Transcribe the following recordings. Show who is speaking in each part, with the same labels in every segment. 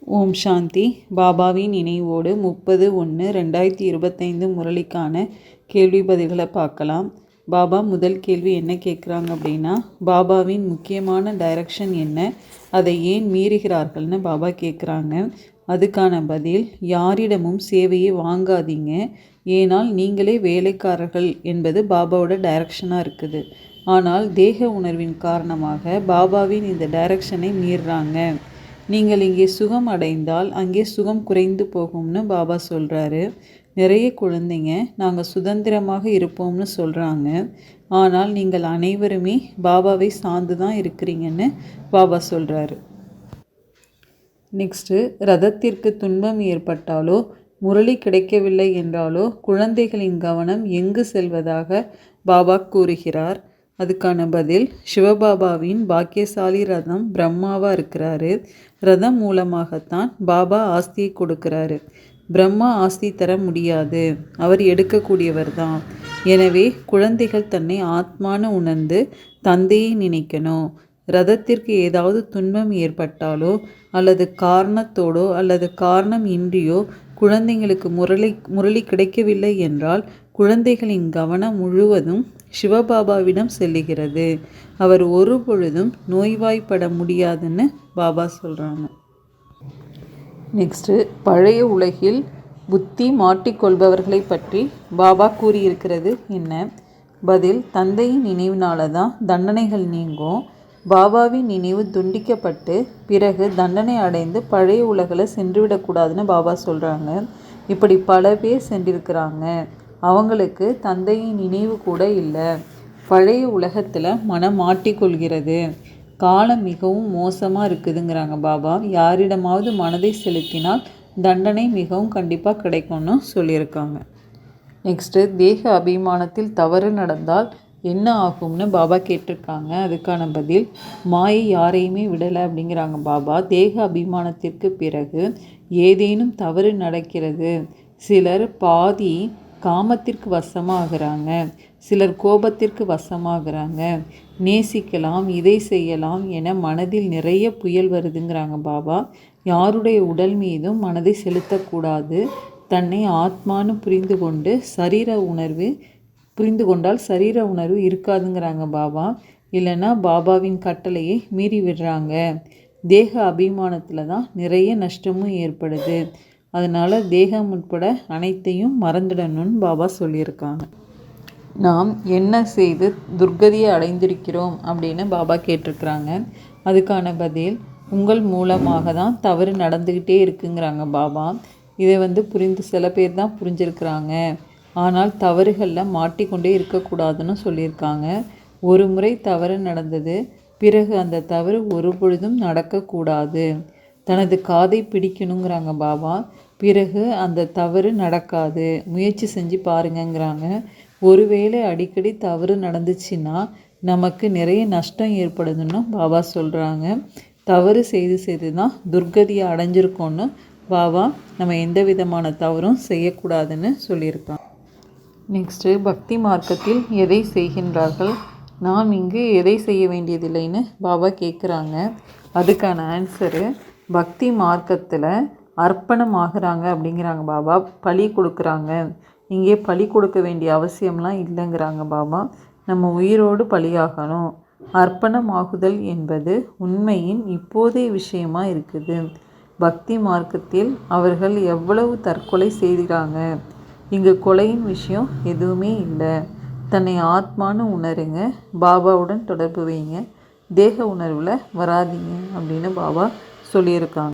Speaker 1: ஓம் சாந்தி. பாபாவின் நினைவோடு 30/1/2025 முரளிக்கான கேள்வி பதில்களை பார்க்கலாம். பாபா முதல் கேள்வி என்ன கேட்குறாங்க அப்படின்னா, பாபாவின் முக்கியமான டைரக்ஷன் என்ன, அதை ஏன் மீறுகிறார்கள்னு பாபா கேட்குறாங்க. அதுக்கான பதில், யாரிடமும் சேவையை வாங்காதீங்க, ஏனால் நீங்களே வேலைக்காரர்கள் என்பது பாபாவோட டைரக்ஷனாக இருக்குது. ஆனால் தேக உணர்வின் காரணமாக பாபாவின் இந்த டைரக்ஷனை மீறுறாங்க. நீங்கள் இங்கே சுகம் அடைந்தால் அங்கே சுகம் குறைந்து போகும்னு பாபா சொல்கிறாரு. நிறைய குழந்தைங்க நாங்கள் சுதந்திரமாக இருப்போம்னு சொல்கிறாங்க. ஆனால் நீங்கள் அனைவருமே பாபாவை சார்ந்து தான் இருக்கிறீங்கன்னு பாபா சொல்கிறாரு. நெக்ஸ்ட்டு, ரதத்திற்கு துன்பம் ஏற்பட்டாலோ முரளி கிடைக்கவில்லை என்றாலோ குழந்தைகளின் கவனம் எங்கு செல்வதாக பாபா கூறுகிறார். அதுக்கான பதில், சிவபாபாவின் பாக்கியசாலி ரதம் பிரம்மாவாக இருக்கிறாரு. ரதம் மூலமாகத்தான் பாபா ஆஸ்தியை கொடுக்கிறாரு. பிரம்மா ஆஸ்தி தர முடியாது, அவர் எடுக்கக்கூடியவர் தான். எனவே குழந்தைகள் தன்னை ஆத்மானு உணர்ந்து தந்தையை நினைக்கணும். ரதத்திற்கு ஏதாவது துன்பம் ஏற்பட்டாலோ அல்லது காரணத்தோடோ அல்லது காரணம் இன்றியோ குழந்தைங்களுக்கு முரளி கிடைக்கவில்லை என்றால் குழந்தைகளின் கவனம் முழுவதும் சிவபாபாவிடம் செல்லுகிறது. அவர் ஒரு பொழுதும் நோய்வாய்ப்பட முடியாதுன்னு பாபா சொல்கிறாங்க. நெக்ஸ்ட்டு, பழைய உலகில் புத்தி மாட்டிக்கொள்பவர்களை பற்றி பாபா கூறியிருக்கிறது என்ன? பதில், தந்தையின் நினைவினால தான் தண்டனைகள் நீங்கும். பாபாவின் நினைவு துண்டிக்கப்பட்டு பிறகு தண்டனை அடைந்து பழைய உலகில் சென்றுவிடக்கூடாதுன்னு பாபா சொல்கிறாங்க. இப்படி பல பேர் சென்றிருக்கிறாங்க. அவங்களுக்கு தந்தையின் நினைவு கூட இல்லை. பழைய உலகத்தில் மனம் மாட்டிக்கொள்கிறது. காலம் மிகவும் மோசமாக இருக்குதுங்கிறாங்க பாபா. யாரிடமாவது மனதை செலுத்தினால் தண்டனை மிகவும் கண்டிப்பாக கிடைக்கும்னு சொல்லியிருக்காங்க. நெக்ஸ்ட்டு, தேக அபிமானத்தில் தவறு நடந்தால் என்ன ஆகும்னு பாபா கேட்டிருக்காங்க. அதுக்கான பதில், மாயை யாரையுமே விடலை அப்படிங்கிறாங்க பாபா. தேக அபிமானத்திற்கு பிறகு ஏதேனும் தவறு நடக்கிறது. சிலர் பாதி காமத்திற்கு வசமாகிறாங்க, சிலர் கோபத்திற்கு வசமாகிறாங்க. நேசிக்கலாம், இதை செய்யலாம் என மனதில் நிறைய புயல் வருதுங்கிறாங்க பாபா. யாருடைய உடல் மீதும் மனதை செலுத்தக்கூடாது. தன்னை ஆத்மானு புரிந்து கொண்டால் சரீர உணர்வு இருக்காதுங்கிறாங்க பாபா. இல்லைன்னா பாபாவின் கட்டளையை மீறி விடுறாங்க. தேக அபிமானத்தில் தான் நிறைய நஷ்டமும் ஏற்படுது. அதனால் தேகம் உட்பட அனைத்தையும் மறந்துடணும்னு பாபா சொல்லியிருக்காங்க. நாம் என்ன செய்து துர்கதியை அடைந்திருக்கிறோம் அப்படின்னு பாபா கேட்டிருக்கிறாங்க. அதுக்கான பதில், உங்கள் மூலமாக தான் தவறு நடந்துக்கிட்டே இருக்குங்கிறாங்க பாபா. இதை சில பேர் தான் புரிஞ்சிருக்கிறாங்க. ஆனால் தவறுகளில் மாட்டிக்கொண்டே இருக்கக்கூடாதுன்னு சொல்லியிருக்காங்க. ஒரு முறை தவறு நடந்தது, பிறகு அந்த தவறு ஒரு பொழுதும் நடக்கக்கூடாது. தனது காதை பிடிக்கணுங்கிறாங்க பாபா. பிறகு அந்த தவறு நடக்காது, முயற்சி செஞ்சு பாருங்கங்கிறாங்க. ஒருவேளை அடிக்கடி தவறு நடந்துச்சுன்னா நமக்கு நிறைய நஷ்டம் ஏற்படுதுன்னு பாபா சொல்கிறாங்க. தவறு செய்து தான் துர்கதியை அடைஞ்சிருக்கோன்னு பாபா நம்ம எந்த விதமான தவறும் செய்யக்கூடாதுன்னு சொல்லியிருக்காங்க. நெக்ஸ்ட்டு, பக்தி மார்க்கத்தில் எதை செய்கின்றார்கள், நாம் இங்கு எதை செய்ய வேண்டியதில்லைன்னு பாபா கேட்குறாங்க. அதுக்கான ஆன்சரு, பக்தி மார்க்கத்தில் அர்ப்பணம் ஆகிறாங்க அப்படிங்கிறாங்க பாபா. பலி கொடுக்குறாங்க. இங்கே பலி கொடுக்க வேண்டிய அவசியம்லாம் இல்லைங்கிறாங்க பாபா. நம்ம உயிரோடு பலியாகணும். அர்ப்பணம் ஆகுதல் என்பது உண்மையின் இப்போதைய விஷயமாக இருக்குது. பக்தி மார்க்கத்தில் அவர்கள் எவ்வளவு தற்கொலை செய்கிறாங்க. இங்கு கொலையின் விஷயம் எதுவுமே இல்லை. தன்னை ஆத்மானு உணருங்க, பாபாவுடன் தொடர்பு வைங்க, தேக உணர்வில் வராதிங்க அப்படின்னு பாபா சொல்லியிருக்காங்க.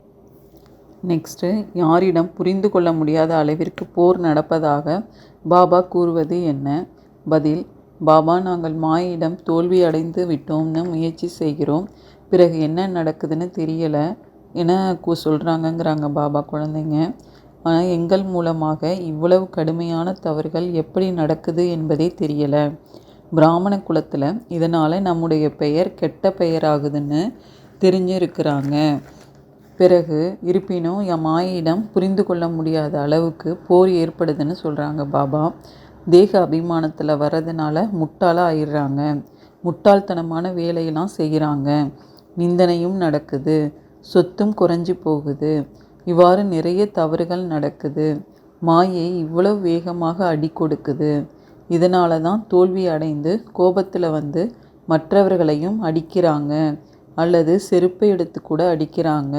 Speaker 1: நெக்ஸ்ட்டு, யாரிடம் புரிந்து கொள்ள முடியாத அளவிற்கு போர் நடப்பதாக பாபா கூறுவது என்ன? பதில், பாபா, நாங்கள் மாயிடம் தோல்வி அடைந்து விட்டோம்னு முயற்சி செய்கிறோம், பிறகு என்ன நடக்குதுன்னு தெரியலை என சொல்கிறாங்கங்கிறாங்க பாபா குழந்தைங்க. ஆனால் எங்கள் மூலமாக இவ்வளவு கடுமையான தவறுகள் எப்படி நடக்குது என்பதே தெரியலை. பிராமண குலத்தில் இதனால் நம்முடைய பெயர் கெட்ட பெயராகுதுன்னு தெரிஞ்சிருக்கிறாங்க. பிறகு இருப்பினும் மாயிடம் புரிந்து கொள்ள முடியாத அளவுக்கு போர் ஏற்படுதுன்னு சொல்கிறாங்க பாபா. தேக அபிமானத்தில் வர்றதுனால முட்டாளாக ஆயிடுறாங்க. முட்டாள்தனமான வேலையெல்லாம் செய்கிறாங்க. நிந்தனையும் நடக்குது. சொத்தும் குறைஞ்சி போகுது. இவ்வாறு நிறைய தவறுகள் நடக்குது. மாயை இவ்வளவு வேகமாக அடி கொடுக்குது. இதனால தான் தோல்வி அடைந்து கோபத்தில் வந்து மற்றவர்களையும் அடிக்கிறாங்க, அல்லது செருப்பை எடுத்து கூட அடிக்கிறாங்க,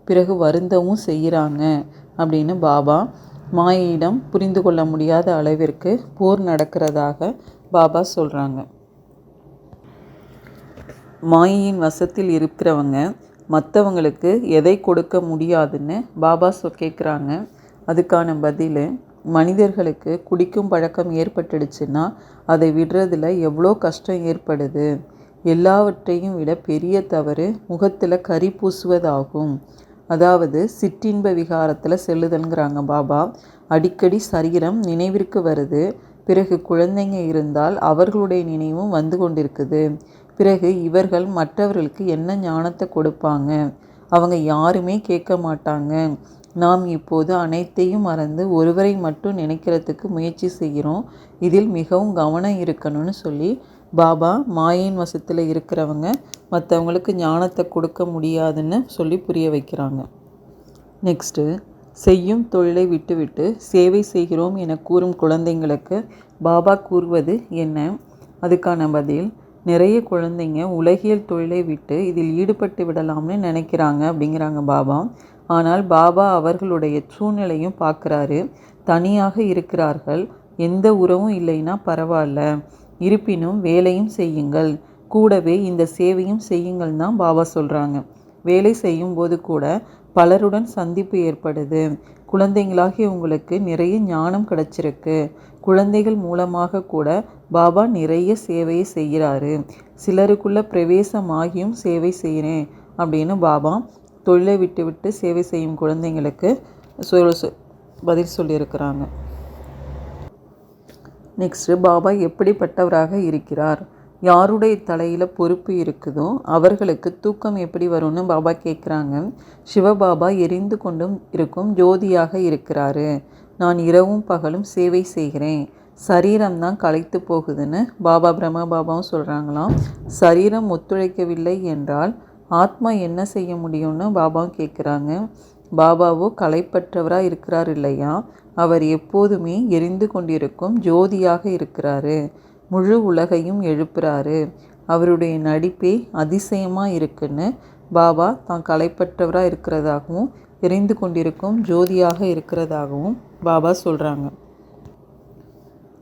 Speaker 1: பிறகு வருந்தவும் செய்கிறாங்க அப்படின்னு பாபா மாயையிடம் புரிந்து கொள்ள முடியாத அளவிற்கு போர் நடக்கிறதாக பாபா சொல்கிறாங்க. மாயையின் வசத்தில் இருக்கிறவங்க மற்றவங்களுக்கு எதை கொடுக்க முடியாதுன்னு பாபா கேட்குறாங்க. அதுக்கான பதில், மனிதர்களுக்கு குடிக்கும் பழக்கம் ஏற்பட்டுடுச்சுன்னா அதை விடுறதுல எவ்வளோ கஷ்டம் ஏற்படுது. எல்லாவற்றையும் விட பெரிய தவறு முகத்தில் கரி பூசுவதாகும். அதாவது சிற்றின்ப விகாரத்தில் செல்லுதல்ங்கிறாங்க பாபா. அடிக்கடி சரீரம் நினைவிற்கு வருது. பிறகு குழந்தைங்க இருந்தால் அவர்களுடைய நினைவும் வந்து கொண்டிருக்குது. பிறகு இவர்கள் மற்றவர்களுக்கு என்ன ஞானத்தை கொடுப்பாங்க? அவங்க யாருமே கேட்க மாட்டாங்க. நாம் இப்போது அனைத்தையும் மறந்து ஒருவரை மட்டும் நினைக்கிறதுக்கு முயற்சி செய்கிறோம். இதில் மிகவும் கவனம் இருக்கணும்னு சொல்லி பாபா மாயின் வசத்தில் இருக்கிறவங்க மற்றவங்களுக்கு ஞானத்தை கொடுக்க முடியாதுன்னு சொல்லி புரிய வைக்கிறாங்க. நெக்ஸ்ட்டு, செய்யும் தொழிலை விட்டுவிட்டு சேவை செய்கிறோம் என கூறும் குழந்தைங்களுக்கு பாபா கூறுவது என்ன? அதுக்கான பதில், நிறைய குழந்தைங்க உலகியல் தொழிலை விட்டு இதில் ஈடுபட்டு விடலாம்னு நினைக்கிறாங்க அப்படிங்கிறாங்க பாபா. ஆனால் பாபா அவர்களுடைய சூழ்நிலையும் பார்க்குறாரு. தனியாக இருக்கிறார்கள், எந்த உறவும் இல்லைன்னா பரவாயில்ல, இருப்பினும் வேலையும் செய்யுங்கள், கூடவே இந்த சேவையும் செய்யுங்கள் தான் பாபா சொல்கிறாங்க. வேலை செய்யும்போது கூட பலருடன் சந்திப்பு ஏற்படுது. குழந்தைங்களாகிய உங்களுக்கு நிறைய ஞானம் கிடச்சிருக்கு. குழந்தைகள் மூலமாக கூட பாபா நிறைய சேவையை செய்கிறாரு. சிலருக்குள்ள பிரவேசமாகியும் சேவை செய்கிறேன் அப்படின்னு பாபா தொழிலை விட்டு சேவை செய்யும் குழந்தைங்களுக்கு பதில் சொல்லியிருக்கிறாங்க. நெக்ஸ்ட்டு, பாபா எப்படிப்பட்டவராக இருக்கிறார்? யாருடைய தலையில் பொறுப்பு இருக்குதோ அவர்களுக்கு தூக்கம் எப்படி வரும்னு பாபா கேட்குறாங்க. சிவபாபா எரிந்து கொண்டும் இருக்கும் ஜோதியாக இருக்கிறாரு. நான் இரவும் பகலும் சேவை செய்கிறேன். சரீரம்தான் களைத்து போகுதுன்னு பாபா பிரம்ம பாபாவும் சொல்கிறாங்களாம். சரீரம் ஒத்துழைக்கவில்லை என்றால் ஆத்மா என்ன செய்ய முடியும்னு பாபாவும் கேட்குறாங்க. பாபாவோ களைப்பற்றவராக இருக்கிறார் இல்லையா? அவர் எப்போதுமே எரிந்து கொண்டிருக்கும் ஜோதியாக இருக்கிறாரு. முழு உலகையும் எழுப்புறாரு. அவருடைய நடிப்பே அதிசயமாக இருக்குன்னு பாபா தான் களைப்பற்றவராக இருக்கிறதாகவும் எரிந்து கொண்டிருக்கும் ஜோதியாக இருக்கிறதாகவும் பாபா சொல்கிறாங்க.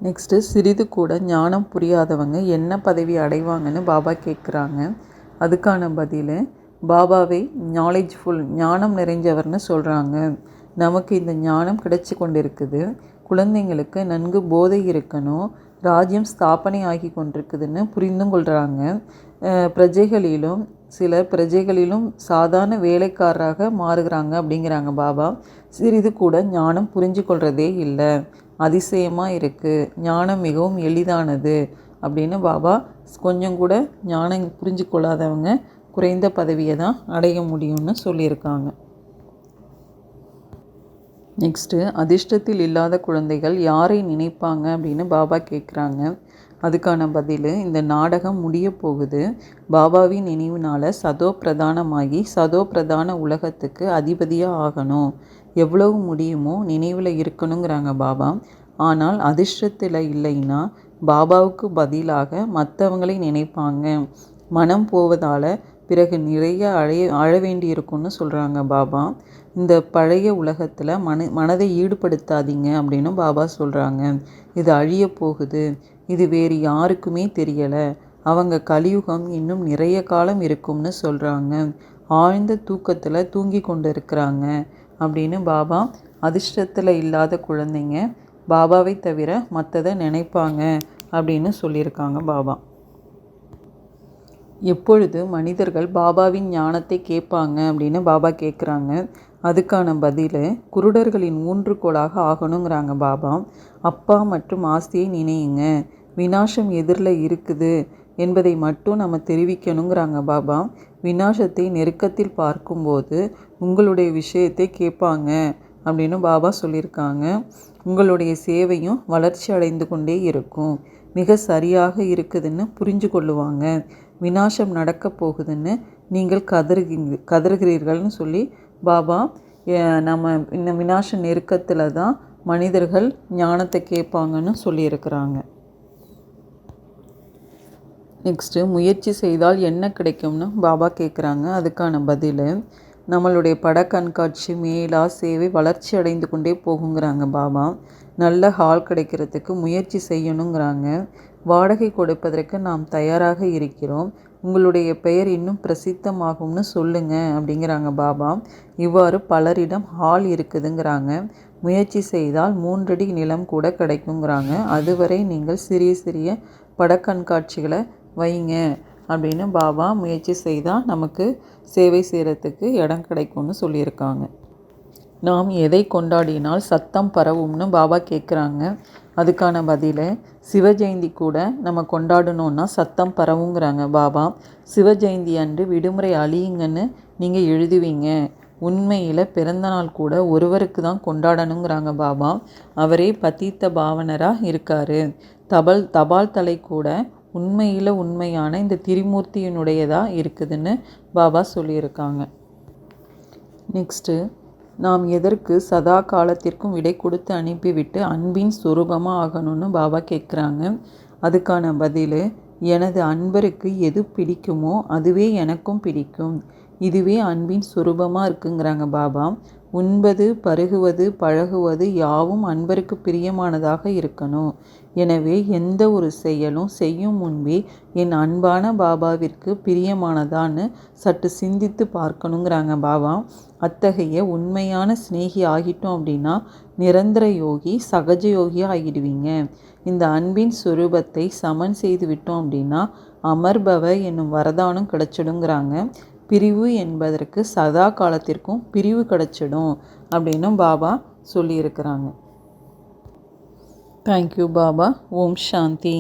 Speaker 1: நெக்ஸ்ட்டு, சிறிது கூட ஞானம் புரியாதவங்க என்ன பதவி அடைவாங்கன்னு பாபா கேட்குறாங்க. அதுக்கான பதில், பாபாவை நாலேஜ்ஃபுல், ஞானம் நிறைஞ்சவர்னு சொல்கிறாங்க. நமக்கு இந்த ஞானம் கிடைச்சி கொண்டிருக்குது. குழந்தைங்களுக்கு நன்கு போதை இருக்கணும், ராஜ்யம் ஸ்தாபனை ஆகி கொண்டிருக்குதுன்னு புரிந்தும் கொள்கிறாங்க. பிரஜைகளிலும் சாதாரண வேலைக்காரராக மாறுகிறாங்க அப்படிங்கிறாங்க பாபா. சிறிது கூட ஞானம் புரிஞ்சு கொள்கிறதே இல்லை, அதிசயமாக இருக்குது, ஞானம் மிகவும் எளிதானது அப்படின்னு பாபா கொஞ்சம் கூட ஞானம் புரிஞ்சு கொள்ளாதவங்க குறைந்த பதவியை தான் அடைய முடியும்னு சொல்லியிருக்காங்க. நெக்ஸ்ட்டு, அதிர்ஷ்டத்தில் இல்லாத குழந்தைகள் யாரை நினைப்பாங்க அப்படின்னு பாபா கேட்குறாங்க. அதுக்கான பதில், இந்த நாடகம் முடிய போகுது. பாபாவின் நினைவுனால் சதோ பிரதானமாகி சதோ பிரதான உலகத்துக்கு அதிபதியாக ஆகணும். எவ்வளவு முடியுமோ நினைவில் இருக்கணுங்கிறாங்க பாபா. ஆனால் அதிர்ஷ்டத்தில் இல்லைன்னா பாபாவுக்கு பதிலாக மற்றவங்களை நினைப்பாங்க. மனம் போவதால் பிறகு நிறைய அழ வேண்டியிருக்கும்னு சொல்கிறாங்க பாபா. இந்த பழைய உலகத்தில் மனதை ஈடுபடுத்தாதீங்க அப்படின்னு பாபா சொல்கிறாங்க. இது அழிய போகுது, இது வேறு யாருக்குமே தெரியலை, அவங்க கலியுகம் இன்னும் நிறைய காலம் இருக்கும்னு சொல்கிறாங்க. ஆழ்ந்த தூக்கத்தில் தூங்கி கொண்டு இருக்கிறாங்க அப்படின்னு பாபா அதிர்ஷ்டத்தில் இல்லாத குழந்தைங்க பாபாவை தவிர மற்றதை நினைப்பாங்க அப்படின்னு சொல்லியிருக்காங்க பாபா. எப்பொழுது மனிதர்கள் பாபாவின் ஞானத்தை கேட்பாங்க அப்படின்னு பாபா கேட்குறாங்க. அதுக்கான பதில், குருடர்களின் ஊன்றுகோலாக ஆகணுங்கிறாங்க பாபா. அப்பா மற்றும் ஆஸ்தியை நினையுங்க, விநாசம் எதிரில் இருக்குது என்பதை மட்டும் நம்ம தெரிவிக்கணுங்கிறாங்க பாபா. விநாசத்தை நெருக்கத்தில் பார்க்கும்போது உங்களுடைய விஷயத்தை கேட்பாங்க அப்படின்னு பாபா சொல்லியிருக்காங்க. உங்களுடைய சேவையும் வளர்ச்சி அடைந்து கொண்டே இருக்கும். மிக சரியாக இருக்குதுன்னு புரிஞ்சு கொள்ளுவாங்க. விநாசம் நடக்க போகுதுன்னு நீங்கள் கதறுகிறீர்கள்னு சொல்லி பாபா நம்ம இந்த விநாச நெருக்கத்தில் தான் மனிதர்கள் ஞானத்தை கேட்பாங்கன்னு சொல்லியிருக்கிறாங்க. நெக்ஸ்ட்டு முயற்சி செய்தால் என்ன கிடைக்கும்னு பாபா கேட்குறாங்க. அதுக்கான பதில், நம்மளுடைய பட கண்காட்சி, மேலா, சேவை வளர்ச்சி அடைந்து கொண்டே போகுங்கிறாங்க பாபா. நல்ல ஹால் கிடைக்கிறதுக்கு முயற்சி செய்யணுங்கிறாங்க. வாடகை கொடுப்பதற்கு நாம் தயாராக இருக்கிறோம். உங்களுடைய பெயர் இன்னும் பிரசித்தமாகும்னு சொல்லுங்க அப்படிங்கிறாங்க பாபா. இவ்வாறு பலரிடம் ஹால் இருக்குதுங்கிறாங்க. முயற்சி செய்தால் 3 அடி நிலம் கூட கிடைக்குங்கிறாங்க. அதுவரை நீங்கள் சிறிய சிறிய படக்கண்காட்சிகளை வைங்க அப்படின்னு பாபா முயற்சி செய்தால் நமக்கு சேவை செய்கிறதுக்கு இடம் கிடைக்கும்னு சொல்லியிருக்காங்க. நாம் எதை கொண்டாடினால் சத்தம் பரவும்னு பாபா கேட்குறாங்க. அதுக்கான பதில், சிவஜெயந்தி கூட நம்ம கொண்டாடணுன்னா சத்தம் பரவுங்கிறாங்க பாபா. சிவஜெயந்தி அன்று விடுமுறை அழியுங்கன்னு நீங்கள் எழுதுவீங்க. உண்மையில் பிறந்தநாள் கூட ஒருவருக்கு தான் கொண்டாடணுங்கிறாங்க பாபா. அவரே பதீத்த பாவனராக இருக்கார். தபால் தலை கூட உண்மையான இந்த திரிமூர்த்தியினுடையதாக இருக்குதுன்னு பாபா சொல்லியிருக்காங்க. நெக்ஸ்ட்டு, நாம் எதற்கு சதா காலத்திற்கும் விடை கொடுத்து அனுப்பிவிட்டு அன்பின் சொரூபமாக ஆகணும்னு பாபா கேட்குறாங்க. அதுக்கான பதில், எனது அன்பருக்கு எது பிடிக்குமோ அதுவே எனக்கும் பிடிக்கும். இதுவே அன்பின் சொரூபமாக இருக்குங்கிறாங்க பாபா. உண்பது, பருகுவது, பழகுவது யாவும் அன்பருக்கு பிரியமானதாக இருக்கணும். எனவே எந்த ஒரு செயலும் செய்யும் முன்பே என் அன்பான பாபாவிற்கு பிரியமானதான்னு சற்று சிந்தித்து பார்க்கணுங்கிறாங்க பாபா. அத்தகைய உண்மையான சிநேகி ஆகிட்டோம் அப்படின்னா நிரந்தர யோகி, சகஜ யோகியாக ஆகிடுவீங்க. இந்த அன்பின் சுரூபத்தை சமன் செய்து விட்டோம் அப்படின்னா அமர்பவ என்னும் வரதானம் கிடச்சிடுங்கிறாங்க. பிரிவு என்பதற்கு சதா காலத்திற்கும் பிரிவு கிடச்சிடும் அப்படின்னும் பாபா சொல்லியிருக்கிறாங்க. தேங்க்யூ பாபா. ஓம் சாந்தி.